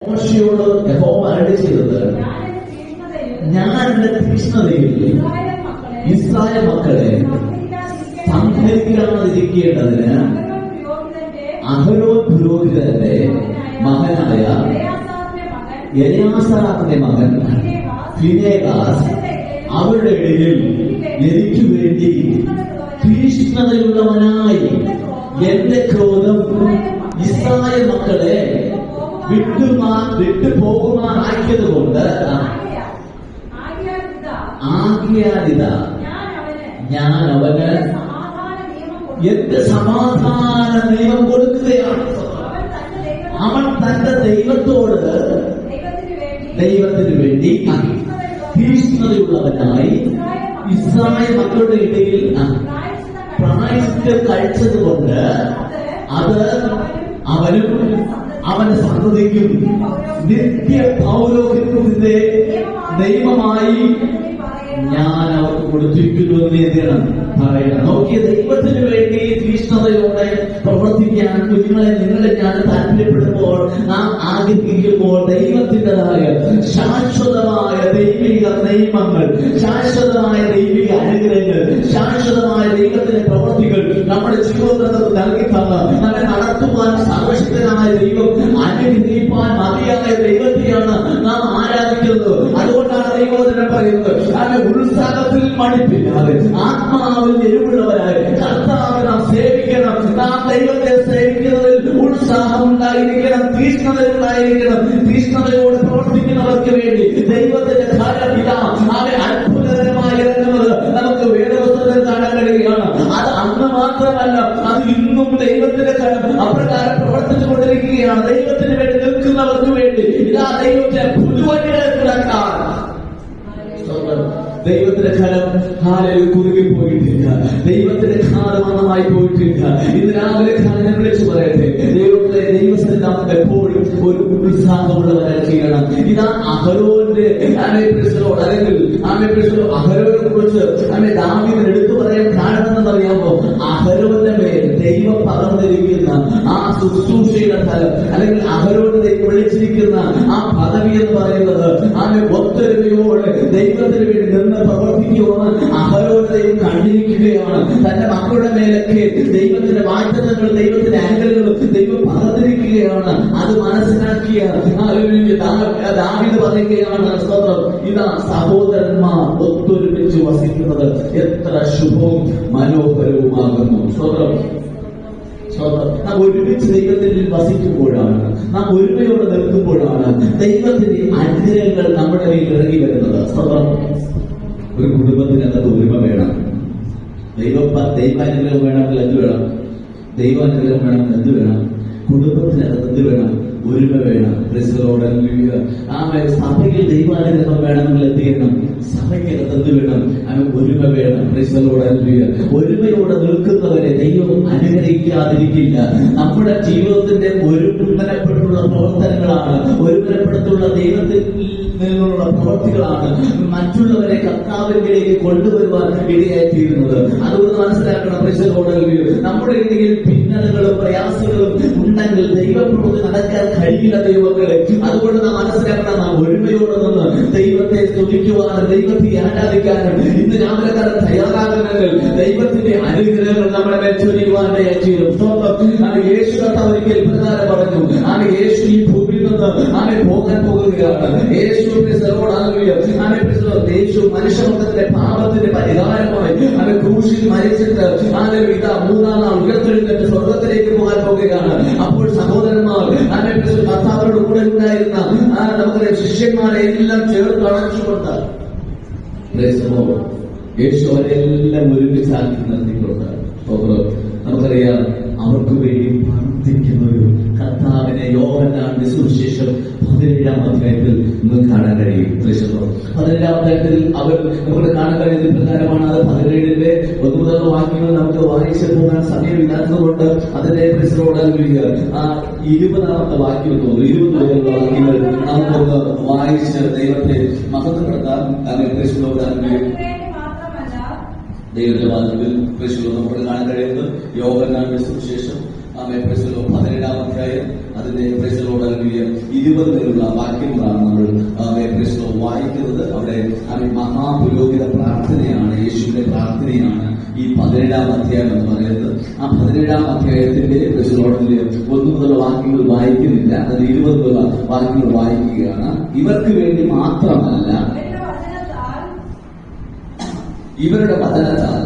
മോശയോട് യഹോവ അരുളി ചെയ്തത്, ഞാൻ എന്റെ തീക്ഷ്ണതയിൽ ഇസ്രായേൽ മക്കളെ സംഹരിക്കാതിരിക്കേണ്ടതിന് അഹരോൻ പുരോഹിതന്റെ മകനായ എലയാസാറിന്റെ മകൻ ഫിനെഹാസ് അവരുടെ ഇടയിൽ എനിക്ക് വേണ്ടി തീക്ഷ്ണതയുള്ളവനായി എന്റെ ക്രോധം ഇസ്രായേൽ മക്കളെ വിട്ടുപോകുമാറാക്കിയത് കൊണ്ട് ആകിയാലിതാ ഞാൻ അവന് എന്റെ സമാധാന നിയമം കൊടുക്കുകയാണ്. അവൻ തന്റെ ദൈവത്തിന് വേണ്ടി തീക്ഷ്ണതയുള്ളവനായി ഇസ്രായേൽ മക്കളുടെ ഇടയിൽ പ്രായശ്ചിത്തം കഴിച്ചതുകൊണ്ട് അത് അവനും അവന്റെ സന്തതിക്കും നിത്യ പൗരോഹിത്യത്തിന്റെ നിയമമായി ഞാൻ അവർക്ക് കൊടുത്തിരിക്കുന്നു എന്ന് എന്താണ് പറയണം. നോക്കിയ ദൈവത്തിന് വേണ്ടി തീക്ഷ്ണതയോടെ പ്രവർത്തിക്കാൻ കുഞ്ഞുങ്ങളെ നിങ്ങളെ ഞാൻ താല്പര്യപ്പെടുമ്പോൾ, നാം ആഗ്രഹിക്കുമ്പോൾ ദൈവത്തിൻ്റെതായ ശാശ്വതമായ ദൈവിക നിയമങ്ങൾ, ശാശ്വതമായ ദൈവിക അനുഗ്രഹങ്ങൾ, ശാശ്വതമായ ദൈവത്തിന്റെ പ്രവൃത്തികൾ നമ്മുടെ ജീവിതത്തിൽ നൽകി തന്ന് നമ്മെ നടത്തുവാൻ സർവശക്തനായ ദൈവം അനുഗ്രഹിപ്പാൻ മതിയായ ദൈവത്തെയാണ് നാം ആരാധിക്കുന്നത്. അതുകൊണ്ടാണ് ദൈവവചനം പറയുന്നത്, ഉത്സാഹത്തിൽ മടിപ്പില്ലാതെ ആത്മാവിൽ എരിവുള്ളവരായി കർത്താവിനെ നാം സേവിക്കണം. നാം ദൈവത്തെ സേവിക്കുന്നതിൽ ഉത്സാഹം ഉണ്ടായിരിക്കണം, തീക്ഷ്ണതയുണ്ടായിരിക്കണം. തീക്ഷ്ണതയോടെ പ്രവർത്തിക്കുന്നവർക്ക് വേണ്ടി ദൈവത്തിന്റെ കാര്യം ഇതാ അവരെ അത്ഭുതകരമായി ഇറങ്ങുന്നത് നമുക്ക് വേദപുസ്തകത്തിൽ കാണാൻ കഴിയുകയാണ്. അത് അന്ന് മാത്രമല്ല, അത് ഇന്നും ദൈവത്തിന്റെ കാര്യം അപ്രകാരം പ്രവർത്തിച്ചു കൊണ്ടിരിക്കുകയാണ്. ദൈവത്തിന് വേണ്ടി നിൽക്കുന്നവർക്ക് വേണ്ടി ഇതാ ദൈവത്തെ പുതുവഴികളെ തുറക്കാൻ ദൈവത്തിന്റെ ഫലം ഹാലയിൽ കുറുകി പോയിട്ടില്ല. ദൈവത്തിന്റെ ഘാതമണമായി പോയിട്ടില്ല. ഇന്ന് രാവിലെ ഞാൻ വിളിച്ചു പറയട്ടെ, ദൈവത്തിലെ ദൈവസ്ഥ എപ്പോഴും ഒരു ഉത്സാഹമുള്ളവരെ ചെയ്യണം. ഇതാ അഹരോന്റെ അല്ലെങ്കിൽ അഹരോനെ കുറിച്ച് ദാവീദിന് എടുത്തു പറയാൻ കാരണം എന്നറിയാമോ? അഹരോന്റെ മേൽ ദൈവം പകർന്നിരിക്കുന്ന ആ ശുശ്രൂഷയുടെ ഫലം, അല്ലെങ്കിൽ അഹരോനെ ദൈവം വിളിച്ചിരിക്കുന്ന ആ പദവി എന്ന് പറയുന്നത് ഒത്തൊരുമയോടെ ദൈവത്തിന് വേണ്ടി നിന്ന് പ്രവർത്തിക്കുവാൻ അഹരോനെയും കണ്ടിരിക്കുകയാണ്. തന്റെ മക്കളുടെ മേലൊക്കെ ദൈവത്തിന്റെ വാഗ്ദത്തങ്ങളും ദൈവത്തിന്റെ ആംഗലുകളും ദൈവം പകർന്നിരിക്കുകയാണ്. അത് മനസ്സിലാക്കിയ ദാവീദ് പറയുകയാണ്, സ്തോത്രം, ഇതാ സഹോദരന്മാർ ഒത്തൊരുമിച്ച് വസിക്കുന്നത് എത്ര ശുഭവും മനോഹരവുമാകുന്നു. സ്തോത്രം. നാം ഒരുമിച്ച് ദൈവത്തിൽ വസിക്കുമ്പോഴാണ്, നാം ഒരുമയോടെ നിൽക്കുമ്പോഴാണ് ദൈവത്തിന്റെ അനുഗ്രഹങ്ങൾ നമ്മുടെ മേൽ ഇറങ്ങി വരുന്നത്. സ്തോത്രം. ഒരു കുടുംബത്തിനകത്ത് ഒരുമ വേണം. ദൈവാനുഗ്രഹം വേണമെങ്കിൽ എന്ത് വേണം? ദൈവാനുഗ്രഹം വേണമെങ്കിൽ എന്ത് വേണം? കുടുംബത്തിനകത്ത് എന്ത് വേണം? ഒരുമ വേണം. സഭയിൽ ദൈവാനുഗ്രഹം വേണമെങ്കിൽ എന്ത് ചെയ്യണം? സഭയ്ക്കകത്ത് എന്ത് വേണം? ഒരുമ വേണം. ഒരുമയോടെ നിൽക്കുന്നവരെ ദൈവം അനുഗ്രഹിക്കാതിരിക്കില്ല. നമ്മുടെ ജീവിതത്തിന്റെ ഒരുമനപ്പെട്ടുള്ള പ്രവർത്തനങ്ങളാണ്, ഒരുമനപ്പെടുത്തുള്ള ദൈവത്തിൽ നിന്നുള്ള പ്രവർത്തികളാണ് മറ്റുള്ളവരെ കർത്താവിലേക്ക് കൊണ്ടുവരുവാൻ ഇടയായിത്തീരുന്നത്. അതുകൊണ്ട് മനസ്സിലാക്കണം, നമ്മുടെ ഇടയിൽ ഭിന്നതകളും പ്രയാസങ്ങളും ഉണ്ടെങ്കിൽ ദൈവപ്രവൃത്തി നടക്കാൻ കഴിയില്ല ദൈവങ്ങളെ. അതുകൊണ്ട് നാം മനസ്സിലാക്കണം, നാം ഒരുമയോടെ നിന്ന് ദൈവത്തെ സ്തുതിക്കുവാനും ദൈവത്തെ ആരാധിക്കാനും ഇന്ന് രാവിലെക്കാരൻ തയ്യാറാകുന്നെങ്കിൽ ദൈവത്തിന്റെ അനുഗ്രഹങ്ങൾ നമ്മുടെ മേൽ ചൊരിയുവാൻ ചെയ്യും. യേശു കർത്താവ് ഒരിക്കൽ പ്രകാരം പറഞ്ഞു, യേശു ഈ ഭൂമിയിൽ നിന്ന് പോകാൻ പോകുകയാണ്. യേശു മനുഷ്യമക്കളുടെ പാപത്തിന്റെ പരിഹാരമായി ക്രൂശിൽ മരിച്ചിട്ട് ഇതാ മൂന്നാം നാൾ ഉയർത്തെഴുന്നേറ്റ് സ്വർഗത്തിലേക്ക് പോകാൻ പോകുകയാണ്. അപ്പോൾ സഹോദരന്മാർ കർത്താവിനോട് കൂടെ ഉണ്ടായിരുന്ന നമുക്കറിയാം ശിഷ്യന്മാരെ എല്ലാം ചേർത്ത് അടച്ചുകൊണ്ട് യേശു അവരെല്ലാം ഒരുമിച്ചാക്കി നിർത്തിക്കൊണ്ട് നമുക്കറിയാം അവർക്ക് വേണ്ടി പ്രാർത്ഥിക്കുന്ന ഒരു കർത്താവിനെ യോഹന്നാന്റെ സുവിശേഷം 17-ാം അധ്യായത്തിൽ നമുക്ക് കാണാൻ കഴിയും. 17-ാം അധ്യായത്തിൽ അവർ നമുക്ക് കാണാൻ കഴിയുന്ന പ്രകാരമാണ്. അത് 17-ന്റെ 1 മുതൽ വാക്യങ്ങൾ നമുക്ക് വായിച്ചു പോകാൻ സമയമില്ലാത്തതുകൊണ്ട് അതിന്റെ 20-ാമത്തെ വാക്യം തോന്നുന്നു, 20 മുതലുള്ള വാക്യങ്ങൾ നമുക്കൊന്ന് വായിച്ച് ദൈവത്തെ മഹത്വപ്പെടുത്താൻ ദൈവത്തിന്റെ വാദത്തിൽ നമുക്ക് കാണാൻ കഴിയുന്നത് യോഹന്നാന്റെ സുവിശേഷം പ്രൈസലോ 17-ാം അധ്യായം അതിന്റെ പ്രൈസലോട് 20 വാക്യങ്ങളാണ് നമ്മൾ പ്രൈസലോ വായിക്കുന്നത്. അവിടെ മഹാപുരോഹിത പ്രാർത്ഥനയാണ്, യേശുവിന്റെ പ്രാർത്ഥനയാണ് ഈ 17-ാം അധ്യായം എന്ന് പറയുന്നത്. ആ 17-ാം അധ്യായത്തിന്റെ പ്രൈസലോടിൽ 1 മുതൽ വാക്യങ്ങൾ വായിക്കുന്നില്ല, അതിൽ 20 മുതൽ വാക്യങ്ങൾ വായിക്കുകയാണ്. ഇവർക്ക് വേണ്ടി മാത്രമല്ല, ഇവരുടെ വചനത്താൽ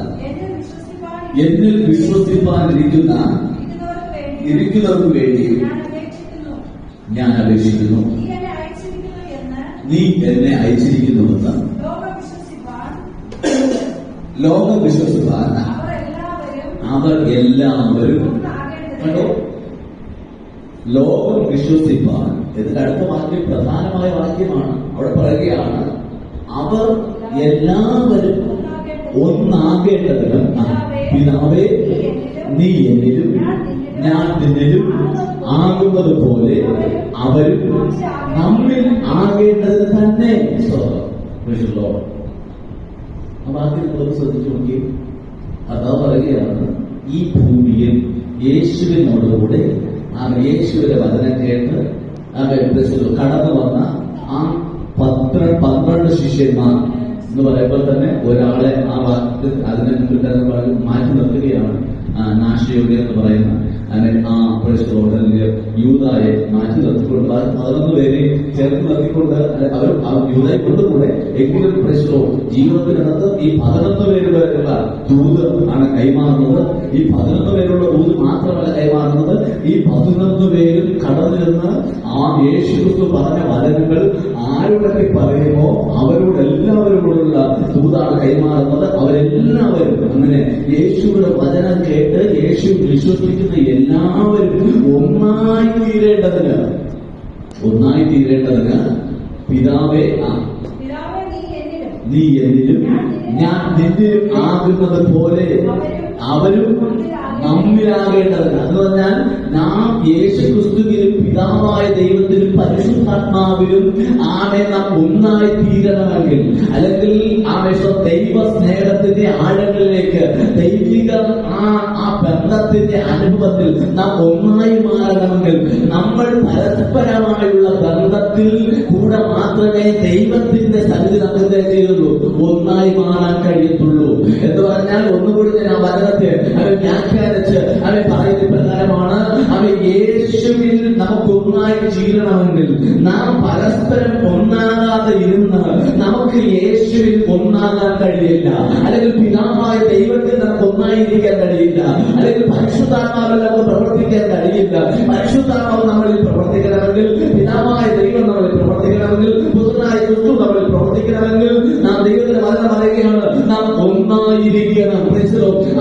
എന്നിൽ വിശ്വസിപ്പാനിരിക്കുന്നവർക്ക് വേണ്ടി ഞാൻ അപേക്ഷിക്കുന്നു. നീ എന്നെ അയച്ചിരിക്കുന്നുവെന്ന് ലോകം വിശ്വസിപ്പാൻ അവർ എല്ലാവരും കണ്ടോ. ലോകം വിശ്വസിപ്പാൻ ഇതിന്റെ അടുത്ത വാക്യം പ്രധാനമായ വാക്യമാണ്. അവിടെ പറയുകയാണ് അവർ എല്ലാവരും ഒന്നാകേണ്ടതിന് പിതാവേ നീ എന്നിലും ഞാൻ നിന്നിലും ആകുന്നത് പോലെ അവരും നമ്മിൽ ആകേണ്ടത് തന്നെ. ആ വാക്യം നമുക്ക് ശ്രദ്ധിച്ചു നോക്കി. അതാ പറയുകയാണ്, ഈ ഭൂമിയിൽ യേശുവിനോടുകൂടെ യേശുവിന്റെ വചനം കേട്ട് കടന്നു വന്ന ആ 12 ശിഷ്യന്മാർ എന്ന് പറയുമ്പോൾ തന്നെ ഒരാളെ ആ വാക്യത്തിൽ അതിനെ മുൻപിൽ മാറ്റി നിർത്തുകയാണ്. നാശയോഗ്യ എന്ന് പറയുന്ന ആ പ്രശ്നത്തോട് യൂദായെ മാറ്റി നിർത്തിക്കൊണ്ട് 11 പേരെ ചേർത്ത് നിർത്തിക്കൊണ്ട് അവർ യൂദായെ കൊണ്ടുകൂടെ എങ്കിലും പ്രശ്നവും ജീവിതത്തിനകത്ത് ഈ 11 പേരുള്ള ദൂത് ആണ് കൈമാറുന്നത്. ഈ 11 പേരുള്ള ദൂത് മാത്രമല്ല കൈമാറുന്നത്, ഈ 11 പേരും കടന്നിരുന്ന് ആ യേശുക്രിസ്തു പറഞ്ഞ വചനങ്ങൾ ആരോടൊക്കെ പറയുമോ അവരോടെല്ലാവരോടുള്ള ദൂതാണ് കൈമാറുന്നത്. അവരെല്ലാവരും അങ്ങനെ യേശുവിന്റെ വചനം കേട്ട് യേശു വിശ്വസിക്കുന്ന എല്ലാവരും ഒന്നായി തീരേണ്ടതിന് പിതാവേ നീ എന്നിലും ഞാൻ നിന്നിലും ആകുന്നത് പോലെ അവരും നമ്മിലാകേണ്ടതിന്. എന്ന് പറഞ്ഞാൽ നാം യേശുക്രിസ്തുവിലും പിതാവായ ദൈവത്തിലും പരിശുദ്ധാത്മാവിലും നാം ഒന്നായി തീരണമെങ്കിൽ, അല്ലെങ്കിൽ ദൈവ സ്നേഹത്തിന്റെ ആഴങ്ങളിലേക്ക് ദൈവിക ആ ബന്ധത്തിന്റെ അനുഭവത്തിൽ നാം ഒന്നായി മാറണമെങ്കിൽ നമ്മൾ പരസ്പരമായുള്ള ബന്ധത്തിൽ കൂടെ മാത്രമേ ദൈവത്തിന്റെ സന്നിധി നമുക്ക് ചെയ്യുള്ളൂ, ഒന്നായി മാറാൻ കഴിയത്തുള്ളൂ. എന്ന് പറഞ്ഞാൽ ഒന്നുകൂടി ഞാൻ ആ വചനത്തെ വ്യാഖ്യാനിച്ച് പറയുന്ന പ്രകാരമാണ്, യേശുവിൽ നമുക്ക് ഒന്നായി തീരണമെങ്കിൽ നാം പരസ്പരം ഒന്നാകാതെ ഇരുന്ന് നമുക്ക് യേശുവിൽ ഒന്നാകാൻ കഴിയില്ല. അല്ലെങ്കിൽ പിതാവായ ദൈവത്തിൽ നമുക്ക് ഒന്നായിരിക്കാൻ കഴിയില്ല. അല്ലെങ്കിൽ പരിശുദ്ധാത്മാവിൽ നമുക്ക് പ്രവർത്തിക്കാൻ കഴിയില്ല. പരിശുദ്ധാത്മാവ് നമ്മളിൽ പ്രവർത്തിക്കണമെങ്കിൽ, പിതാവായ ദൈവം നമ്മളിൽ പ്രവർത്തിക്കണമെങ്കിൽ, പുത്രനായ ക്രിസ്തു നമ്മളിൽ പ്രവർത്തിക്കണമെങ്കിൽ നാം ദൈവത്തിന്റെ വചനം പറയുകയാണ്, നാം ഒന്നായിരിക്കണം.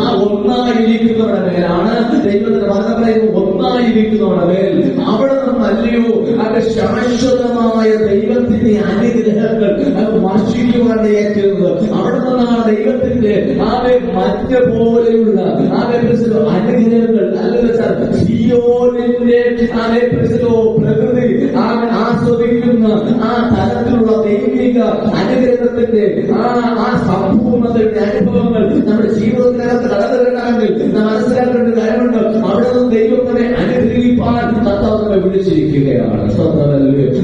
ആ ഒന്നായിരിക്കുന്നവരുടെ മേലാണ് ദൈവത്തിന്റെ വചനം പറയുന്നത്. ഒന്നായിരിക്കുന്നവരുടെ മേൽ അവിടെ നിന്നല്ലയോ അത് ശാശ്വതമായ ദൈവത്തിന്റെ അനുഗ്രഹങ്ങൾ അത് വർഷിക്കുവാനേക്കുന്നത്. അവിടെ നിന്നാണ് ദൈവത്തിന്റെ മറ്റ പോലെയുള്ള അനുഗ്രഹങ്ങൾ, അല്ലെങ്കിൽ സിയോനിന്റെ പ്രകൃതി ആസ്വദിക്കുന്ന ആ തരത്തിലുള്ള ദൈവിക അനുഗ്രഹത്തിന്റെ ആ സമ്പൂർണ്ണതയുടെ അനുഭവങ്ങൾ നമ്മുടെ ജീവിതത്തിനകത്ത് കടന്നു വരണമെങ്കിൽ നാം മനസ്സിലാക്കേണ്ട കാര്യമുണ്ട്. അവിടെ നിന്ന് ദൈവത്തിനെ അനുഗ്രഹിപ്പാൻ കർത്താവ് നമ്മെ വിളിച്ചിരിക്കുകയാണ്.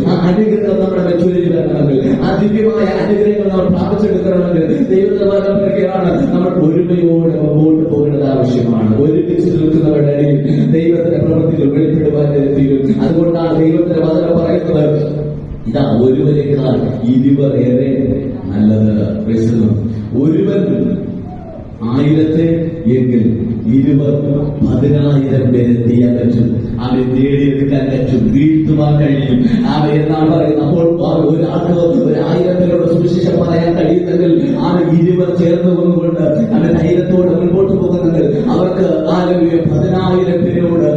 ആ അനുഗ്രഹം നമ്മുടെ മെച്ചൂരിറ്റി വരണമെങ്കിൽ, ആ ദിവ്യമായ അനുഗ്രഹങ്ങൾ നമ്മൾ പ്രാപിച്ചെടുക്കണമെങ്കിൽ ദൈവത്തിന്റെ പറയുകയാണ്, നമ്മൾ ഒരുമയോടെ മുമ്പോട്ട് പോകേണ്ടത് ആവശ്യമാണ്. ഒരുമിച്ച് നിൽക്കുന്നവരുടെ ഇടയിൽ ദൈവത്തിന്റെ പ്രവൃത്തികൾ വെളിപ്പെടുവാൻ തീരും. അതുകൊണ്ടാണ് ദൈവത്തിന്റെ വചനം പറയുന്നത്, ഇതാ ഒരുവനേക്കാൾ 20 ഏറെ നല്ലത്. ഒരുവൻ 1000 എങ്കിൽ 10,000 പേരെ ചെയ്യാൻ പറ്റും, അവരെ നേടിയെടുക്കാൻ പറ്റും, വീഴ്ത്തുവാൻ കഴിയും. എന്നാണ് പറയുന്നത്. അപ്പോൾ ഒരാൾക്ക് 1000 പേരോട് സുവിശേഷം പറയാൻ കഴിയുന്നെങ്കിൽ 20 ചേർന്ന് കൊണ്ടുകൊണ്ട് ധൈര്യത്തോടെ മുൻപോട്ട് പോകുന്നെങ്കിൽ അവർക്ക് 10,000 പേരോട്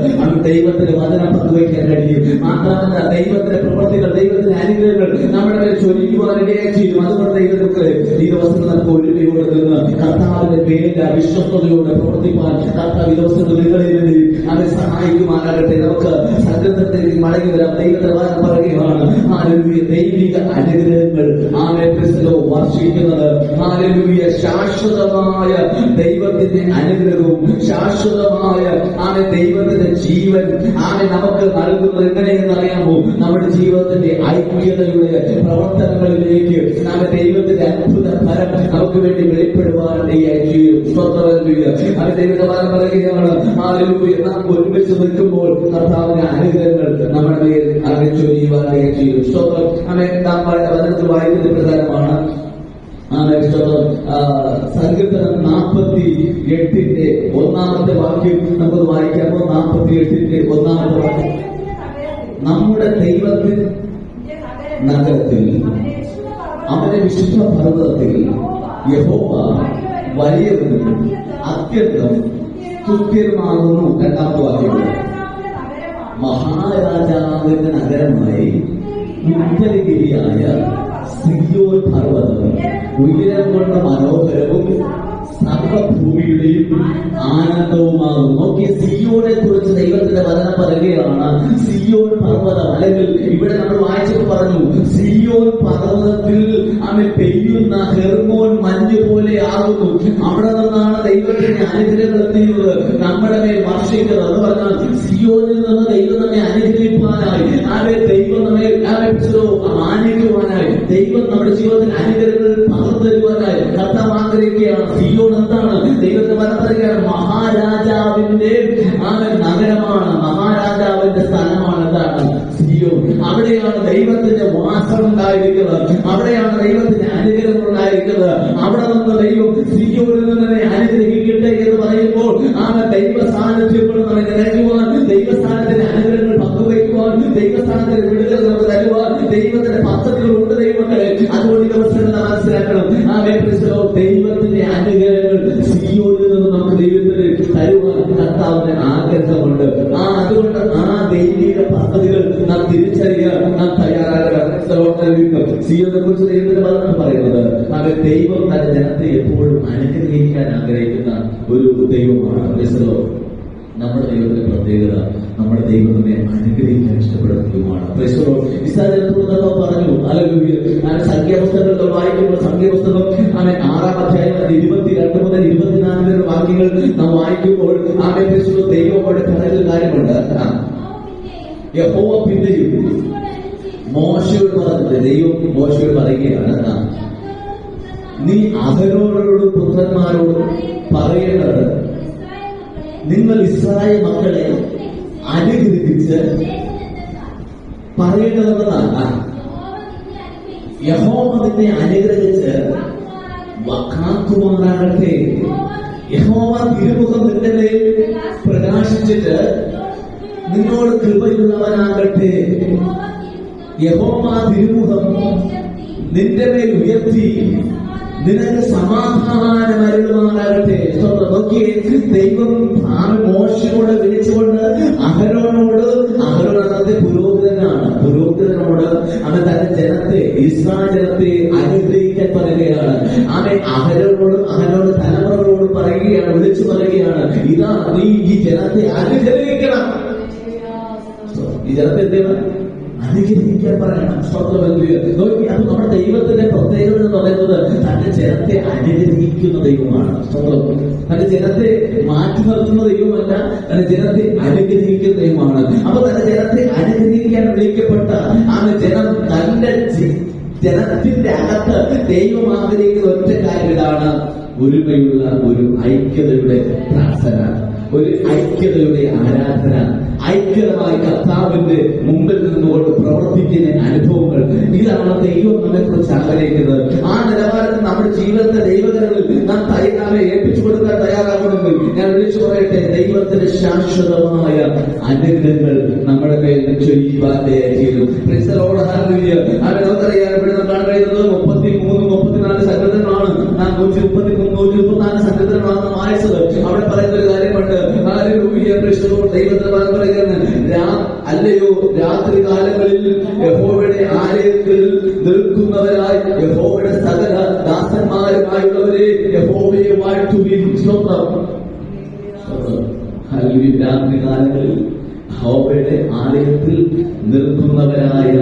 ദൈവത്തിന്റെ വചനം പങ്കുവയ്ക്കാൻ കഴിയും. മാത്രമല്ല ദൈവത്തിന്റെ പ്രവൃത്തികൾ, ദൈവത്തിന്റെ അനുഗ്രഹങ്ങൾ നമ്മുടെ മേൽ ചൊരിക്കുവാനിടയായി ചെയ്യും. അതുകൊണ്ട് ദൈവത്തെ ഈ ദിവസം നമുക്ക് ഒരുമയോടെ നിന്ന് കർത്താവിന്റെ പേരിൽ വിശ്വസ്തയോടെ പ്രവർത്തിപ്പാൻ കർത്താവ് ഈ ദിവസത്തിൽ നിങ്ങളിൽ അവരെ സഹായിക്കുവാനാകട്ടെ. നമുക്ക് സംഘത്തിലേക്ക് മടങ്ങി വരാം. ദൈവത്തിന്റെ വചനം പറയുകയാണ്, ദൈവിക അനുഗ്രഹങ്ങൾ വർഷിക്കുന്നത്. ഹല്ലേലൂയ. ശാശ്വതമായ ദൈവത്തിന്റെ അനുഗ്രഹവും ശാശ്വതമായ ദൈവത്തിന്റെ ജീവൻ നമുക്ക് നൽകുന്നത് എങ്ങനെയെന്ന് അറിയാമോ? നമ്മുടെ ജീവിതത്തിന്റെ ഐക്യതയുടെ പ്രവർത്തനങ്ങളിലേക്ക് ദൈവത്തിന്റെ അത്ഭുത ഫലം നമുക്ക് വേണ്ടി വെളിപ്പെടുവാനായി ചെയ്യും. ദൈവത്തെ പറയുകയാണ്, ഹല്ലേലൂയ, നാം ഒരുമിച്ച് നിൽക്കുമ്പോൾ കർത്താവിന്റെ അനുഗ്രഹങ്ങൾ നമ്മുടെ മേൽ ചൊരിയുവാനായി ചെയ്യും. നാം വചനത്തിൽ വായിക്കുന്ന പ്രകാരമാണ്. സങ്കീർത്തനം 48 ഒന്നാമത്തെ വാക്യം നമുക്ക് വായിക്കാമോ? 48 ഒന്നാമത്തെ വാക്യം. നമ്മുടെ ദൈവത്തിൽ നഗരത്തിൽ, അവന്റെ വിശുദ്ധ പർവ്വതത്തിൽ യഹോവ വലിയവനും അത്യന്തം തുല്യനുമാകുന്നു. രണ്ടാമത്തെ വാക്യം. മഹാരാജാവിന്റെ നഗരമായി ഉത്തരഗിരിയായ സിയോൻ പർവ്വതം ഉയരം കൊണ്ട് മനോഹരവും സർവഭൂമിയുടെയും ആനന്ദവുമാകും. നോക്കിയ സിയോനെ കുറിച്ച് ദൈവത്തിന്റെ വചനം പറയുകയാണ്. സിയോൻ പർവ്വതം, അല്ലെങ്കിൽ ഇവിടെ നമ്മൾ വായിച്ചപ്പോൾ പറഞ്ഞു, സിയോൻ പർവ്വതത്തിൽ പെയ്യുന്ന ഹെർമോൻ മഞ്ഞ് പോലെ ആകുന്നു. അവിടെ നിന്നാണ് ദൈവത്തിന്റെ അനുഗ്രഹങ്ങൾ എത്തിയത്, നമ്മുടെ മേൽ വർഷിക്കുന്നത്. എന്ന് പറഞ്ഞാൽ സിയോനിൽ നിന്ന് ദൈവം നമ്മെ അനുഗ്രഹിക്കാനായി, ദൈവം നമ്മെ മാനിക്കുവാനായി, ദൈവം നമ്മുടെ ജീവിതത്തിൽ അനുഗ്രഹങ്ങൾ പകർന്നു തരുവാനായി കർത്താവ് ആഗ്രഹിക്കുകയാണ്. സിയോൻ എന്താണ്? ദൈവത്തെ പറയുകയാണ്, മഹാരാജാവിന്റെ നഗരമാണ്, മഹാരാജാവിന്റെ സ്ഥലമാണ്. എന്താണ് സിയോൻ? അവിടെയാണ് ദൈവത്തിന്റെ വാസം ഉണ്ടായിരിക്കുന്നത്, അവിടെയാണ് ദൈവത്തിന്റെ അനുഗ്രഹം ഉണ്ടായിരിക്കുന്നത്. അവിടെ നിന്ന് ദൈവം സിയോനിൽ നിന്ന് അനുഗ്രഹിക്കട്ടെ എന്ന് പറയുമ്പോൾ ദൈവ സാന്നിധ്യപ്പെടുന്നവരെ നിറയ്ക്കുവാൻ, ദൈവസ്ഥാനത്തിന്റെ അനുഗ്രഹങ്ങൾ പങ്കുവയ്ക്കുവാൻ, ദൈവസ്ഥാനത്തിന്റെ വിടുതൽ നമുക്ക് തരുവാൻ ദൈവത്തിന്റെ പദ്ധതികളുണ്ട് ദൈവങ്ങളെ. അതുകൊണ്ട് ദിവസം മനസ്സിലാക്കണം, ദൈവത്തിന്റെ അനുഗ്രഹങ്ങൾ സിയോനിൽ നിന്ന് നമുക്ക് ദൈവത്തിന് തരുവാൻ കർത്താവിന്റെ ആഗ്രഹമുണ്ട്. അതുകൊണ്ട് ദൈവിക പദ്ധതികൾ നാം തിരിച്ചറിയാൻ നാം തയ്യാറാകണം. സിയോനെ കുറിച്ച് ദൈവത്തിന്റെ വചനം പറയുന്നത്, ദൈവം തന്റെ ജനത്തെ എപ്പോഴും അനുഗ്രഹിക്കാൻ ആഗ്രഹിക്കുന്ന ഒരു ദൈവമാണ്. നമ്മുടെ ദൈവത്തിന്റെ പ്രത്യേകത, നമ്മുടെ ദൈവം നമ്മെ അനുഗ്രഹിക്കാൻ ഇഷ്ടപ്പെടുന്ന ദൈവമാണ്. ഇസ്രായേലിനോട് പറഞ്ഞു, ഹല്ലേലൂയ. സംഖ്യാപുസ്തകങ്ങൾ വായിക്കുമ്പോൾ, സംഖ്യാപുസ്തകം 6-ാം അധ്യായം 22 മുതൽ 24 വരെ വാക്യങ്ങൾ നാം വായിക്കുമ്പോൾ ദൈവമോട് പറയുന്ന കാര്യമുണ്ട്. യഹോവ പിന്നെയും മോശയോട് പറഞ്ഞത്, ദൈവം മോശയോട് പറയുകയാണ്, നീ അഹരോനോടും പുത്രന്മാരോടും പറയേണ്ടത്, നിങ്ങൾ ഇസ്രായേൽ മക്കളെ അനുഗ്രഹിച്ച് പറയേണ്ടതെന്നതാണ്, യഹോവ നിന്നെ അനുഗ്രഹിച്ച് കാക്കുമാറാകട്ടെ. യഹോവ തിരുമുഖം നിന്റെ മേൽ പ്രകാശിച്ചിട്ട് നിന്നോട് കൃപയുള്ളവനാകട്ടെ. യഹോവ തിരുമുഖം നിന്റെ മേൽ ഉയർത്തി നിനക്ക് സമാധാനം അരുളുമാറാകട്ടെ. നോക്കിയേ, ദൈവം മോശയോട് വിളിച്ചുകൊണ്ട് അഹരോനോട്, അഹരോൻ അന്നത്തെ പുരോഹിതനോട് അവൻ തന്റെ ജനത്തെ, ഇസ്രായേൽ ജനത്തെ അനുഗ്രഹിക്കാൻ പറയുകയാണ്. അവൻ അഹരോനോട് തലമുറകളോട് പറയുകയാണ്, വിളിച്ചു പറയുകയാണ്, ഇതാ നീ ഈ ജനത്തെ അനുഗ്രഹിക്കണം. ഈ ജനത്തെ എന്താണ്? അനുഗ്രഹിക്കാൻ പറയണം. നോക്കി, അത് നമ്മുടെ ദൈവത്തിന്റെ പ്രത്യേകത എന്ന് പറയുന്നത് തന്റെ ജനത്തെ അനുഗ്രഹിക്കുന്ന ദൈവമാണ്. തന്റെ ജനത്തെ മാറ്റി നിർത്തുന്ന ദൈവമല്ല, തന്റെ ജനത്തെ അനുഗ്രഹിക്കുന്ന ദൈവമാണ്. അപ്പൊ തന്റെ ജനത്തെ അനുഗ്രഹിക്കാൻ വിളിക്കപ്പെട്ട ജനം, തന്റെ ജനത്തിന്റെ അകത്ത് ദൈവം ആഗ്രഹിക്കുന്ന ഒറ്റ കാര്യം ഇതാണ്: ഒരുമയുള്ള ഒരു ഐക്യതയുടെ പ്രാർത്ഥന, ഒരു ഐക്യതയുടെ ആരാധന, ഐക്യതമായി കർത്താവിന്റെ മുമ്പിൽ നിന്നുകൊണ്ട് പ്രവർത്തിക്കുന്ന അനുഭവങ്ങൾ. ഇതാണ് ദൈവം നമ്മെ കുറിച്ച് ആഗ്രഹിക്കുന്നത്. ആ നിലവാരത്തിൽ നമ്മുടെ ജീവിതത്തെ ദൈവകരങ്ങളിൽ നാം ഏൽപ്പിച്ചു കൊടുക്കാൻ തയ്യാറാകണമെങ്കിൽ ഞാൻ വിളിച്ചു പറയട്ടെ, ദൈവത്തിന്റെ ശാശ്വതമായ അനുഗ്രഹങ്ങൾ നമ്മുടെ മേൽ ചൊരിയുവാൻ ചെയ്തു. നമുക്കറിയാം, ഇവിടെ നാം കാണാൻ കഴിയുന്നത് 33-34 സങ്കീർത്തനങ്ങളാണ്. നാം 133-134 സങ്കീർത്തനങ്ങളാണ് വായിച്ചത്. അവിടെ പറയുന്ന ഒരു കാര്യമുണ്ട്. ദൈവത്തിന് പറയുകയാണ്, അല്ലയോ രാത്രി കാലങ്ങളിൽ യഹോവയുടെ ആലയത്തിൽ നിൽക്കുന്നവരായി യഹോവയുടെ സകല ദാസന്മാരുമായുള്ളവരെ യഹോവയെ വാഴ്ത്തുവിൻ. രാത്രി കാലങ്ങളിൽ യഹോവയുടെ ആലയത്തിൽ നിൽക്കുന്നവരായ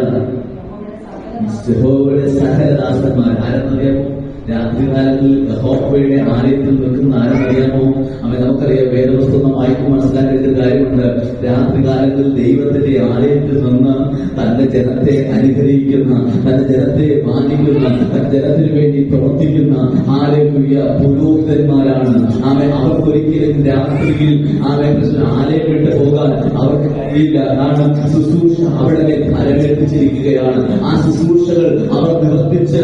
യഹോവയുടെ സകല ദാസന്മാർ ആരെന്നറിയാമോ? രാത്രികാലങ്ങളിൽ യഹോവയുടെ ആലയത്തിൽ നിൽക്കുന്ന ആരെന്നറിയാമോ? നമുക്കറിയാം, വേദപുസ്തകം വായിക്കുമ്പോൾ മനസ്സിലാക്കേണ്ട ഒരു കാര്യമുണ്ട്. രാത്രികാലങ്ങളിൽ ദൈവത്തിന്റെ ആലയത്തിൽ നിന്ന് തന്റെ ജനത്തെ അനുഗ്രഹിക്കുന്ന, തന്റെ ജനത്തെ മാനിക്കുന്ന, തന്റെ ജനത്തിന് വേണ്ടി പ്രവർത്തിക്കുന്ന ഹല്ലേലൂയ പുരോഹിതന്മാരാണ്. അവർക്കൊരിക്കലും രാത്രിയിൽ ആലയം വിട്ട് പോകാൻ അവർക്ക് കഴിയില്ല. കാരണം ശുശ്രൂഷ അവിടെ ഫലമെത്തിച്ചിരിക്കുകയാണ്. ആ ശുശ്രൂഷകൾ അവർ നിവർത്തിച്ച്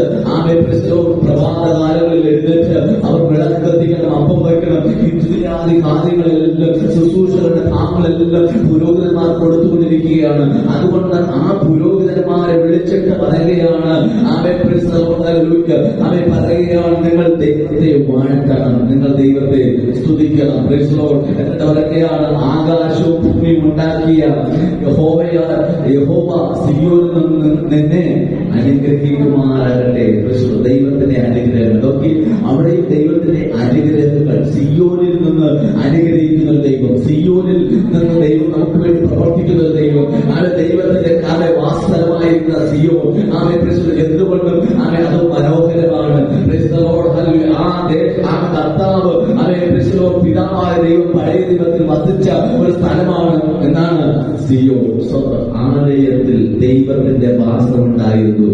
പ്രഭാതകാലങ്ങളിൽ എഴുന്നേറ്റ് അവർ വിളക്ക് കത്തിക്കണം, അപ്പം വയ്ക്കണം, ഇത്യാദി കാര്യങ്ങളെല്ലാം ശുശ്രൂഷകളുടെ ഭാഗങ്ങളെല്ലാം പുരോഹിതന്മാർ കൊടുത്തുകൊണ്ടിരിക്കുകയാണ്. അതുകൊണ്ട് ആ പുരോഹിതന്മാരെ വിളിച്ചിട്ട് പറയുകയാണ്, പറയുകയാണ്, നിങ്ങൾ ദൈവത്തെ വാഴ്ത്തണം, നിങ്ങൾ ദൈവത്തെ സ്തുതിക്കണം. എന്നിട്ട് പറയുകയാണ്, ആകാശവും ഭൂമിയും ഉണ്ടാക്കിയ യഹോവ സിയോനിൽ നിന്ന് നിന്നെ അനുഗ്രഹിക്കുമാറാകട്ടെ. ദൈവത്തിന്റെ അനുഗ്രഹങ്ങൾ നോക്കി, അവിടെ ദൈവത്തിന്റെ അനുഗ്രഹങ്ങൾ. സിയോനിൽ നിന്ന് അനുഗ്രഹിക്കുന്ന ദൈവം, സിയോനിൽ നിന്ന് ദൈവം നമുക്ക് വേണ്ടി പ്രവർത്തിക്കുന്ന ദൈവം, ദൈവത്തിന്റെ വാസ്തവമായിരുന്ന സിയോൻ എന്തുകൊണ്ടും അത് മനോഹരമാണ്. ആ കർത്താവ് പിതാവായ ദൈവം പഴയ ദൈവത്തിൽ വസിച്ച ഒരു സ്ഥലമാണ്. എന്നാണ് സിയോൻ. ആലയത്തിൽ ദൈവത്തിന്റെ വാസമുണ്ടായിരുന്നു.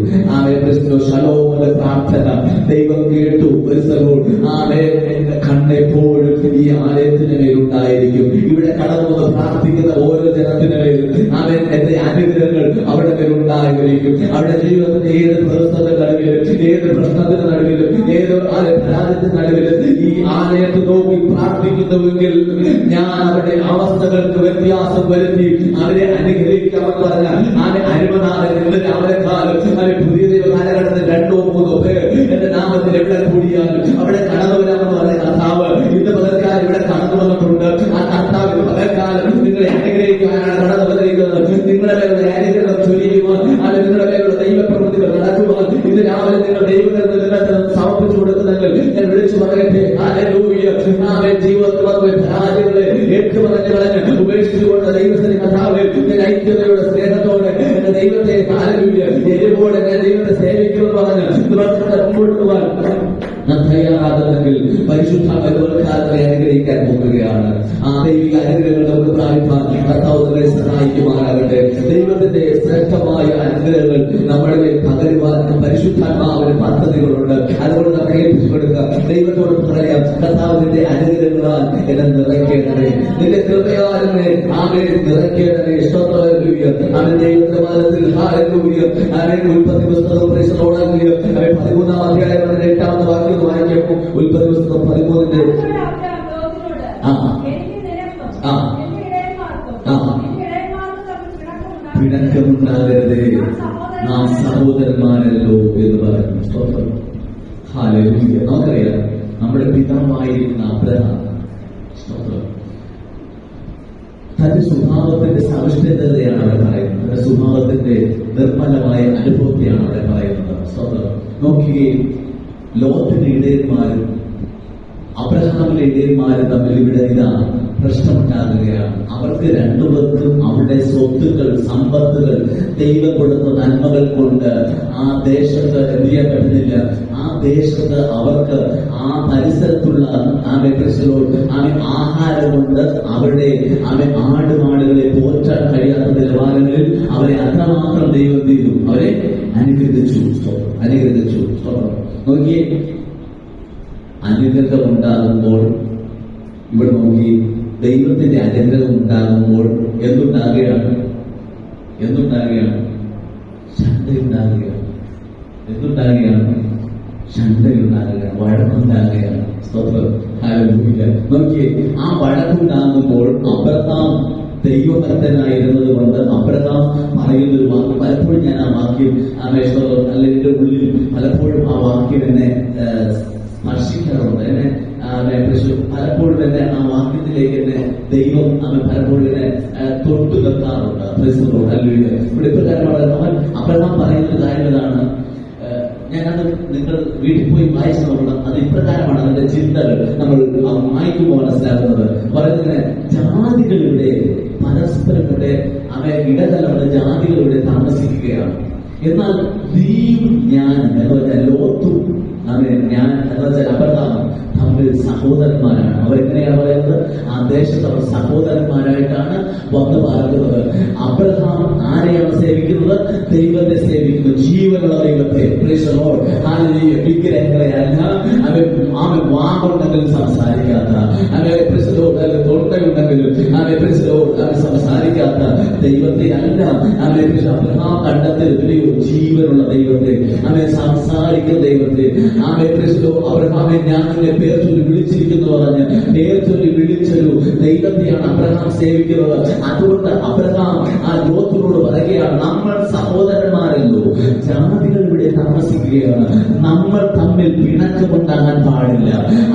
ശലോമോന്റെ പ്രാർത്ഥന ദൈവം കേട്ടു. എന്റെ കണ്ണെപ്പോഴും ഈ ആലയത്തിന് മേലുണ്ടായിരിക്കും. ഇവിടെ കടന്നു പ്രാർത്ഥിക്കുന്ന ഓരോ ജനത്തിന് മേലും എന്റെ അനുഗ്രഹങ്ങൾ അവിടെ മേലുണ്ടായിരിക്കും. അവിടെ ജീവിതത്തിന്റെ ഏത് പ്രതിസന്ധി നടുവിലും, ഏത് പ്രശ്നത്തിന് നടുവിലും, ഏത് പരാജയത്തിന് നടുവിലും ഈ ആലയത്തെ നോക്കി പ്രാർത്ഥിക്കുന്നുവെങ്കിൽ ഞാൻ അവരുടെ അവസ്ഥകൾക്ക് വ്യത്യാസം വരുത്തി അവരെ അനുഗ്രഹിക്കാമെന്ന് പറഞ്ഞാൽ അവരെ കാലം പുതിയ ദൈവ കാലഘട്ടത്തിൽ 2 or 3 പേർ എന്റെ നാമത്തിൽ എവിടെ കൂടിയാലും അവിടെ കടന്നു വരാമെന്ന് പറഞ്ഞ കർത്താവ് ഇന്ന് പകൽക്കാലം ഇവിടെ കടന്നു വന്നിട്ടുണ്ട്. ആ കർത്താവ് പകൽക്കാലം നിങ്ങളെ അനുഗ്രഹിക്കാനാണ് കടന്നു വന്നിരിക്കുന്നത്. നിങ്ങളുടെ പേരുടെ അനുഗ്രഹം ചൊരിയുവാൻ, നിങ്ങളുടെ പേരുടെ ദൈവപ്രവൃത്തികൾ നടക്കുവാൻ ഇന്ന് രാവിലെ നിങ്ങൾ ദൈവത്തിൽ നിങ്ങൾക്ക് സമർപ്പിച്ചു കൊടുക്കുന്നെങ്കിൽ ഞാൻ വിളിച്ചു പറയട്ടെ, ജീവിതത്തിൽ പരാജയങ്ങളെ ഏറ്റുപറഞ്ഞു കളഞ്ഞ് ഉപേക്ഷിച്ചുകൊണ്ട് ദൈവത്തിന്റെ കർത്താവ് ഐക്യതയുടെ സ്നേഹത്തോടെ എന്റെ ദൈവത്തെ എരിവോടെ ദൈവത്തെ സേവിക്കുമെന്ന് പറഞ്ഞ് മുമ്പോട്ട് പോകാൻ തയ്യാറാകുന്നെങ്കിൽ പരിശുദ്ധ കാലത്തെ അനുഗ്രഹിക്കാൻ പോകുകയാണ്. ആ ദൈവിക അനുഗ്രഹങ്ങൾ നമുക്ക് പ്രാപിക്കാൻ കർത്താവ് നമ്മളെ സഹായിക്കുമാറാകട്ടെ. ദൈവത്തിന്റെ ശ്രേഷ്ഠമായ അനുഗ്രഹങ്ങൾ നമ്മുടെ മേൽ പകരുവാൻ പരിശുദ്ധാത്മാവിന് പദ്ധതികളുണ്ട്. അതുകൊണ്ട് നമ്മൾ ഏൽപ്പിച്ചു കൊടുക്കുക. ദൈവത്തോട് പറയാം, കർത്താവിന്റെ അനുഗ്രഹങ്ങളാൽ എന്നെ നിറയ്ക്കേണ്ടത്, നിന്റെ കൃപയാൽ എന്നെ നിറയ്ക്കേണ്ടത്. അവൻ ദൈവത്തിന്റെ മനസ്സിൽ ഉൽപ്പത്തി പുസ്തകം 13-ാം അധ്യായം 8-ാമത്തെ വാക്യം വായിക്കുമ്പോൾ ഉൽപ്പത്തി പുസ്തകം 13-ന്റെ പിണക്കമുണ്ടാകരുതേ, നാം സഹോദരന്മാരല്ലോ എന്ന് പറഞ്ഞു. ഹല്ലേലൂയ. നമുക്കറിയാം, നമ്മുടെ പിതാവായിരുന്ന അബ്രഹാം തന്റെ സ്വഭാവത്തിന്റെ സവിഷ്ഠതയാണ് അവിടെ പറയുന്നത്. തന്റെ സ്വഭാവത്തിന്റെ നിർമ്മലമായ അനുഭവത്തെയാണ് അവിടെ പറയുന്നത്. നോക്കുകയും ലോകത്തിന്റെ ഇടയന്മാരും അബ്രഹാമിലെ ഇടയന്മാരും തമ്മിൽ ഇവിടെ ഇതാണ് പ്രശ്നമുണ്ടാകുകയാണ്. അവർക്ക് രണ്ടുപേർക്കും അവരുടെ സ്വത്തുക്കൾ, സമ്പത്തുകൾ, ദൈവം കൊടുത്ത നന്മകൾ കൊണ്ട് ആ ദേശത്ത് എന്ത് ചെയ്യാൻ പറ്റുന്നില്ല. ആ ദേശത്ത് അവർക്ക് ആ പരിസരത്തുള്ള ആഹാരം കൊണ്ട് അവരുടെ ആടുമാടുകളെ പോറ്റാൻ കഴിയാത്ത നിലവാരങ്ങളിൽ അവരെ അത്രമാത്രം ദൈവം ചെയ്തു, അവരെ അനുഗ്രഹിച്ചു. നോക്കിയേ, അനുഗ്രഹം ഉണ്ടാകുമ്പോൾ ഇവിടെ നോക്കി, ദൈവത്തിന്റെ അനുഗ്രഹം ഉണ്ടാകുമ്പോൾ എന്തുണ്ടാകുകയാണ്? ശണ്ടയുണ്ടാകുകയാണ്, വഴക്കുണ്ടാകുകയാണ്. നോക്കിയേ, ആ വഴക്കുണ്ടാകുമ്പോൾ അബ്രഹാം ദൈവഭക്തനായിരുന്നത് കൊണ്ട് അബ്രഹാം പറയുന്നൊരു വാക്യം, പലപ്പോഴും ഞാൻ ആ വാക്യം അല്ലെങ്കിൽ എന്റെ ഉള്ളിൽ പലപ്പോഴും ആ വാക്യം എന്നെ സ്പർശിക്കാറുണ്ട്. എന്നെ പലപ്പോഴും തന്നെ ആ വാക്യത്തിലേക്ക് എന്നെ ദൈവം പലപ്പോഴും എന്നെ തൊട്ടു നിർത്താറുണ്ട്. ഇവിടെ ഇപ്രകാരമാണ് അവൻ അബ്രഹാം പറയുന്ന കാര്യം ഇതാണ്. ഞാനത് നിങ്ങൾ വീട്ടിൽ പോയി വായിച്ചു നോക്കണം. അത് ഇപ്രകാരമാണ് അതിന്റെ ചിന്തകൾ നമ്മൾ വായിക്കുമ്പോൾ മനസ്സിലാക്കുന്നത്. പറയുന്നത് ജാതികളിവിടെ പരസ്പരങ്ങളുടെ ഇടകലർന്ന ജാതികളിവിടെ താമസിക്കുകയാണ്. എന്നാൽ നീയും ഞാൻ എന്ന് പറഞ്ഞാൽ ലോത്തും ഞാൻ എന്താ വെച്ചാൽ അബ്രഹാം തമ്മിൽ സഹോദരന്മാരാണ്. അവരെങ്ങനെയാണ് പറയുന്നത്? ആ ദേശത്ത് അവർ സഹോദരന്മാരായിട്ടാണ് വന്നു പാർക്കുന്നത്. അബ്രഹാം ആരെയാണ് സേവിക്കുന്നത്? ദൈവത്തെ സേവിക്കുന്നു, ജീവനുള്ള ദൈവത്തെ. വിഗ്രഹങ്ങളെയല്ല. അവൻ വാക്കുണ്ടെങ്കിലും സംസാരിക്കാത്ത, തൊണ്ടയുണ്ടെങ്കിലും അവൻ സംസാരിക്കാത്ത ദൈവത്തെ അല്ല അബ്രഹാം കണ്ടെത്തൽ. ജീവനുള്ള ദൈവത്തെ, അവൻ സംസാരിക്കുന്ന ദൈവത്തെ. അബ്രഹാമെ ഞാൻ നിന്നെ പേർ ചൊല്ലി വിളിച്ചിരിക്കുന്നു പറഞ്ഞ് പേർ ചൊല്ലി വിളിച്ചൊരു ദൈവത്തെയാണ് അബ്രഹാം സേവിക്കുന്നത്. അതുകൊണ്ട് അബ്രഹാം ആ ലോത്തിനോട് പറയുകയാണ്, നമ്മൾ സഹോദരന്മാരല്ലോ, ജാതികൾ ഇവിടെ താമസിക്കുകയാണ്, നമ്മൾ തമ്മിൽ പിണക്കമുണ്ടാകാൻ പാടില്ല.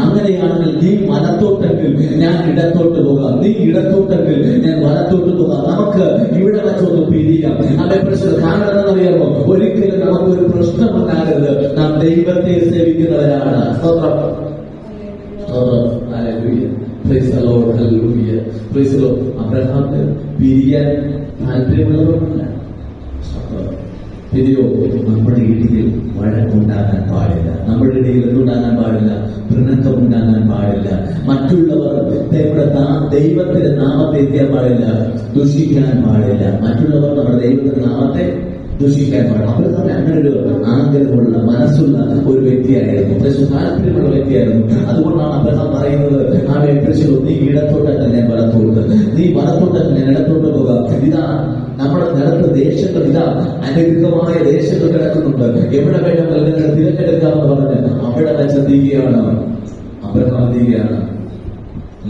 അങ്ങനെയാണെങ്കിൽ നീ വലത്തോട്ടെങ്കിൽ ഞാൻ ഇടത്തോട്ട് പോകാം, നീ ഇടത്തോട്ടെങ്കിൽ ഞാൻ വലത്തോട്ട് പോകാം, നമുക്ക് ഇവിടെ വെച്ചൊന്ന് പിരിയാം. അതേ പ്രശ്നം കാരണം എന്നറിയാമോ? ഒരിക്കലും നമുക്കൊരു പ്രശ്നമുണ്ടാകരുത്. നാം ദൈവത്തെ സേവിക്കുന്നവരാണ്. അബ്രഹാമിന് പിരിയാൻ താല്പര്യമുള്ളവരല്ല. പിരിയോ? നമ്മുടെ ഇടയിൽ വഴക്കുണ്ടാകാൻ പാടില്ല, നമ്മുടെ ഇടയിൽ എന്തുണ്ടാകാൻ പാടില്ല? പിണക്കമുണ്ടാകാൻ പാടില്ല. മറ്റുള്ളവർ ദൈവത്തിന്റെ നാമത്തെ എത്തിയാൻ പാടില്ല, ദുഷിക്കാൻ പാടില്ല. മറ്റുള്ളവർ നമ്മുടെ ദൈവത്തിന്റെ നാമത്തെ ദുഷിക്കാൻ പാടില്ല. അബ്രഹാം അങ്ങനെ ഒരു ആഗ്രഹമുള്ള മനസ്സുള്ള ഒരു വ്യക്തിയായിരുന്നു, താല്പര്യമുള്ള വ്യക്തിയായിരുന്നു. അതുകൊണ്ടാണ് അബ്രഹാം പറയുന്നത്, നീ ഇടത്തോട്ടല്ല ഞാൻ വലത്തോട്ട്, നീ വലത്തോട്ടല്ല ഞാൻ ഇടത്തോട്ട് പോകാം. ഇതാ നമ്മുടെ നിലത്ത് ദേശങ്ങൾ, ഇതാ അനുഗ്രഹമായ ദേശങ്ങൾ കിടക്കുന്നുണ്ട്, എവിടെ വേണമെങ്കിൽ നിങ്ങൾ തിരഞ്ഞെടുക്കാമെന്ന് പറഞ്ഞ് അവിടെ വെച്ച് എത്തിക്കുകയാണ്. അബ്രഹാം എത്തിക്കുകയാണ്,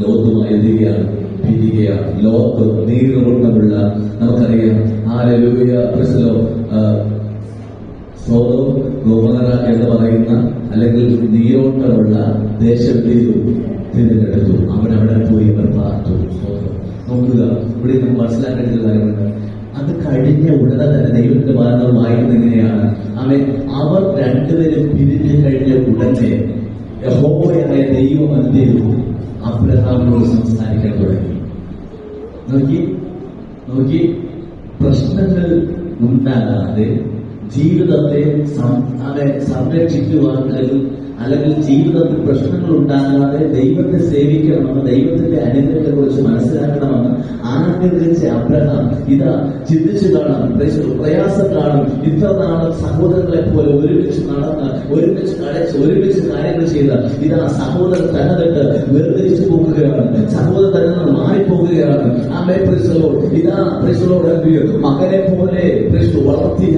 ലോത്തുമായി എത്തിക്കുകയാണ്, പിരിയുകയാണ്. ലോത്ത് നീറുകൊണ്ടുള്ള നമുക്കറിയാം. Hallelujah, praise the Lord. Sodom Gomorrah എന്ന് പറയുന്ന അല്ലെങ്കിൽ നീരോട്ടമുള്ള ദേശം തിരഞ്ഞെടുത്തു. അവിടെ പോയി അവർ പാർത്തു. നോക്കുക, ഇവിടെ നമുക്ക് മനസ്സിലാക്കേണ്ട ഒരു കാര്യമുണ്ട്. അത് കഴിഞ്ഞ ഉടനെ തന്നെ ദൈവത്തിന്റെ വാർത്തകൾ വായിക്കുന്നത് എങ്ങനെയാണ്? അവർ രണ്ടുപേരും പിരിഞ്ഞു കഴിഞ്ഞ ഉടനെ യഹോവയായ ദൈവം എന്ത് ചെയ്തു? അബ്രഹാമിനോട് സംസാരിക്കാൻ തുടങ്ങി. നോക്കി പ്രശ്നങ്ങൾ ഉണ്ടാകാതെ ജീവിതത്തെ സംരക്ഷിക്കുവാൻ അല്ലെങ്കിൽ ജീവിതത്തിൽ പ്രശ്നങ്ങൾ ഉണ്ടാകാതെ ദൈവത്തെ സേവിക്കണമെന്ന്, ദൈവത്തിന്റെ അനുഗ്രഹത്തെ കുറിച്ച് മനസ്സിലാക്കണമെന്ന് ആഗ്രഹിച്ച അബ്രഹാം ഇതാ ചിന്തിച്ചു കാണാം. പ്രയാസം കാണും. ഇത്ര നാളും സഹോദരങ്ങളെ പോലെ ഒരുമിച്ച് നടന്ന്, ഒരുമിച്ച് കളിച്ച്, ഒരുമിച്ച് കാര്യങ്ങൾ ചെയ്ത ഇതാ സഹോദരൻ തന്നതിട്ട് വേർതിരിച്ചു പോകുകയാണ്, സഹോദരൻ തന്നെ മാറിപ്പോകുകയാണ്. ഇതാ മകനെ പോലെ വളർത്തിയ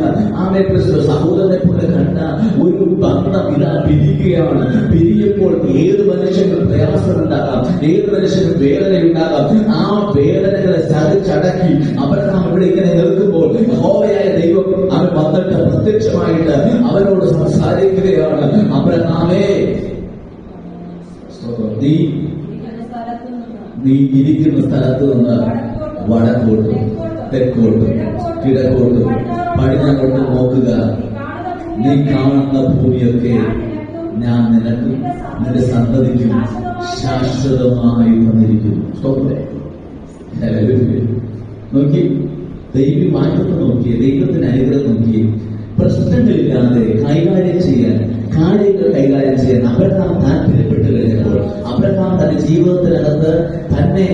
സഹോദരനെ പോലെ കണ്ട ഒരു ബന്ധം ഇതാ പിരിക്കുകയാണ്. പിരിയുമ്പോൾ ഏത് മനുഷ്യനും പ്രയാസമുണ്ടാകാം, ഏത് മനുഷ്യനും വേദനയുണ്ടാകാം. ആ വേദനകളെ ചടക്കി അബ്രഹാം ഇവിടെ ഇങ്ങനെ നിൽക്കുമ്പോൾ യഹോവയായ ദൈവം അവൻ വന്നിട്ട് പ്രത്യക്ഷമായിട്ട് അവനോട് സംസാരിക്കുകയാണ്. അബ്രഹാമേ, നീ ഇരിക്കുന്ന സ്ഥലത്ത് നിന്ന് വടക്കോട്ടും തെക്കോട്ടും കിഴക്കോട്ടും പടിഞ്ഞാറോട്ടും നോക്കുക. നീ കാണുന്ന ഭൂമിയൊക്കെ ഞാൻ നിനക്കും നിന്റെ സന്തതിക്കും ശാശ്വതമായി തന്നിരിക്കുന്നു. നോക്കി, ദൈവ മാറ്റത്തെ നോക്കിയേ, ദൈവത്തിന്റെ അനുഗ്രഹം നോക്കിയേ. പ്രശ്നങ്ങളില്ലാതെ കൈകാര്യം ചെയ്യാൻ, കാര്യങ്ങൾ കൈകാര്യം ചെയ്യാൻ അബ്രഹാം താല്പര്യപ്പെട്ട് കഴിഞ്ഞപ്പോൾ, അബ്രഹാം തന്റെ ജീവിതത്തിനകത്ത് തന്നെ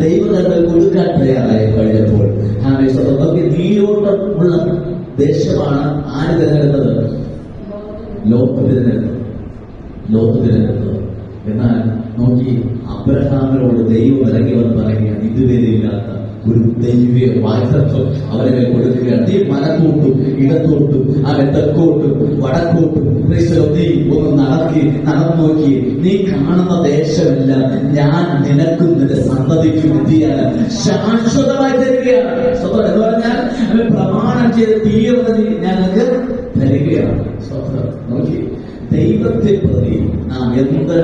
ദൈവകർമ്മം കൊടുക്കാൻ തയ്യാറായി കഴിഞ്ഞപ്പോൾ, നീരോട്ടമുള്ള ദേശമാണ് ആര് തിരഞ്ഞെടുത്തത്? ലോത്ത് തിരഞ്ഞെടുത്തത്. എന്നാൽ നോക്കി, അബ്രഹാമിനോട് ദൈവം ഇറങ്ങി വന്ന് പറയുകയാണ്, ഇതുവരെ ഇല്ലാത്ത ഒരു ദൈവീയ വാഗ്ദത്തം അവരെ കൊടുക്കുകയാണ്. നീ വലത്തോട്ടും ഇടത്തോട്ടും അവൻ തെക്കോട്ടും വടക്കോട്ടും നീ ഒന്ന് നടന്നു നോക്കി. നീ കാണുന്ന ദേശമെല്ലാം ഞാൻ നിനക്കും നിന്റെ സന്തതിക്കും എത്തിയാണ് ശാശ്വതമായി തരികയാണ്. എന്ന് പറഞ്ഞാൽ അവൻ പ്രമാണം ചെയ്ത് തീർന്നത് ഞങ്ങൾക്ക് തരികയാണ്. നോക്കി, ദൈവത്തെ പ്രതി നാം എന്ത്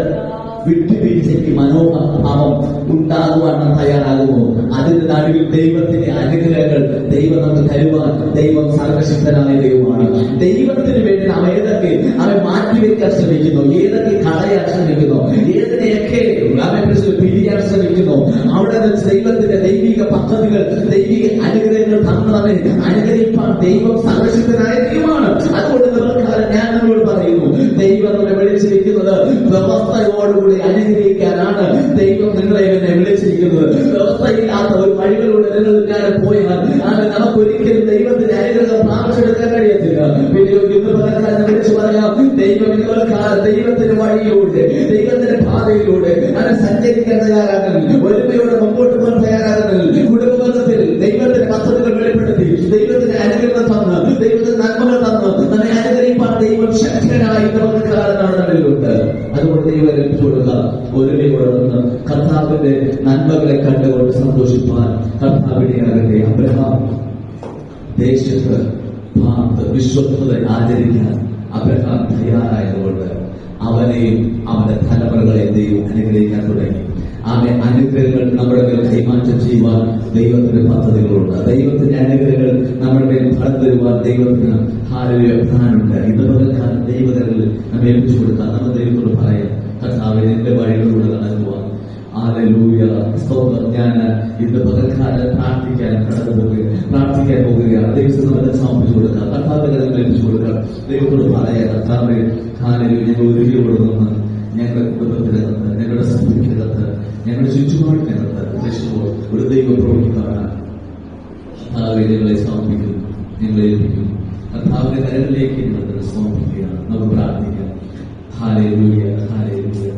വിട്ടുവീഴ്ചയ്ക്ക് മനോഭാവം ഉണ്ടാകുവാൻ തയ്യാറാകുമോ, അതിന്റെ നടുവിൽ ദൈവത്തിന്റെ അനുഗ്രഹങ്ങൾ ദൈവം നമുക്ക് തരുവാൻ ദൈവം സർവശക്തനായ ദൈവമാണ്. ദൈവത്തിന് വേണ്ടി നാം ഏതൊക്കെ അവൻ മാറ്റിവെക്കാൻ ശ്രമിക്കുന്നു, ഏതൊക്കെ കളയാൻ ശ്രമിക്കുന്നു, ഏതിനെയൊക്കെ അവൻ പിരിയാൻ ശ്രമിക്കുന്നു, അവിടെ നിന്ന് ദൈവത്തിന്റെ ദൈവിക പദ്ധതികൾ, ദൈവിക അനുഗ്രഹങ്ങൾ തന്നവനെ അനുഗ്രഹിപ്പാൻ ദൈവം സർവശക്തനായ ദൈവമാണ്. അതുകൊണ്ട് ഞാൻ നിങ്ങളോട് പറയുന്നു, ദൈവം നമ്മെ ഇന്ന് പകർക്കാരനെ വിളിച്ചു പറയാം, ദൈവം ദൈവത്തിന്റെ വഴിയിലൂടെ, ദൈവത്തിന്റെ പാതയിലൂടെ അങ്ങനെ സഞ്ചരിക്കാൻ തയ്യാറാകുന്നു. ഒരുമയോടെ മുമ്പോട്ട് പോകാൻ തയ്യാറാകുന്നു. കുടുംബബന്ധത്തിൽ ദൈവത്തിന്റെ പദ്ധതികൾ വെളിപ്പെടുത്തി, ദൈവത്തിന്റെ അനുഗ്രഹം തന്ന്, ദൈവത്തിന്റെ നന്മകൾ തന്ന് നമ്മെ അനുഗ്രഹിക്കാൻ ദൈവം ശക്തനായി നമ്മുടെ നടുവിലുണ്ട്. അതുകൊണ്ട് ദൈവം ലഭിച്ചു കൊടുക്കുക. ഒരുമയോടെ നിന്ന് കർത്താവിന്റെ നന്മകളെ കണ്ടുകൊണ്ട് സന്തോഷിപ്പാൻ കർത്താവിനെയാകട്ടെ. അബ്രഹാം ദേശത്ത് വിശ്വസ്തത ആചരിക്കാൻ അബ്രഹാം തയ്യാറായതുകൊണ്ട് അവനെയും അവന്റെ തലമുറകളെയും ദൈവം അനുഗ്രഹിക്കാൻ തുടങ്ങി. അവന്റെ അനുഗ്രഹങ്ങൾ നമ്മുടെ മേൽ കൈമാറ്റം ചെയ്യുവാൻ ദൈവത്തിന്റെ പദ്ധതികളുണ്ട്. ദൈവത്തിന്റെ അനുഗ്രഹങ്ങൾ നമ്മുടെ മേൽ ഫലം തരുവാൻ ദൈവത്തിന് പ്ലാനുണ്ട്. ഇന്ന് പകൽക്കാലം ദൈവകരങ്ങളിൽ നമ്മെ ഏൽപ്പിച്ചു കൊടുക്കാൻ നമ്മൾ ദൈവത്തോട് പറയാം, കർത്താവേ എന്റെ വഴികളിലൂടെ നടക്കുവാൻ. ഹല്ലേലൂയ, സ്തോത്രം. ഞാൻ ഇന്ന് പകൽക്കാലം പ്രാർത്ഥിക്കാൻ പോകുകയാണ്. ദൈവത്തിന് നമ്മളെ സമർപ്പിച്ചു കൊടുക്കാം, കർത്താവിന്റെ കരങ്ങളിൽ ഏൽപ്പിച്ചു കൊടുക്കാം. ദൈവത്തോട് പറയാം, കർത്താവേ ഹല്ലേലൂയ, ഞങ്ങൾ ഒരുങ്ങിയോടുന്ന ഞങ്ങളുടെ കുടുംബത്തിനകത്ത്, ഞങ്ങളുടെ സമൂഹത്തിനകത്ത്, ഞങ്ങളുടെ ചുറ്റുപാടിനകത്ത് ഒരു ദൈവ പ്രവർത്തിക്കാണ്. ഞങ്ങളെ സമർപ്പിക്കും, ഞങ്ങളെ ഏൽപ്പിക്കും. കർത്താവിന്റെ കരങ്ങളിലേക്ക് ഞങ്ങൾ സമർപ്പിക്കുകയാണ്. നമുക്ക് പ്രാർത്ഥിക്കാം. Hallelujah, hallelujah.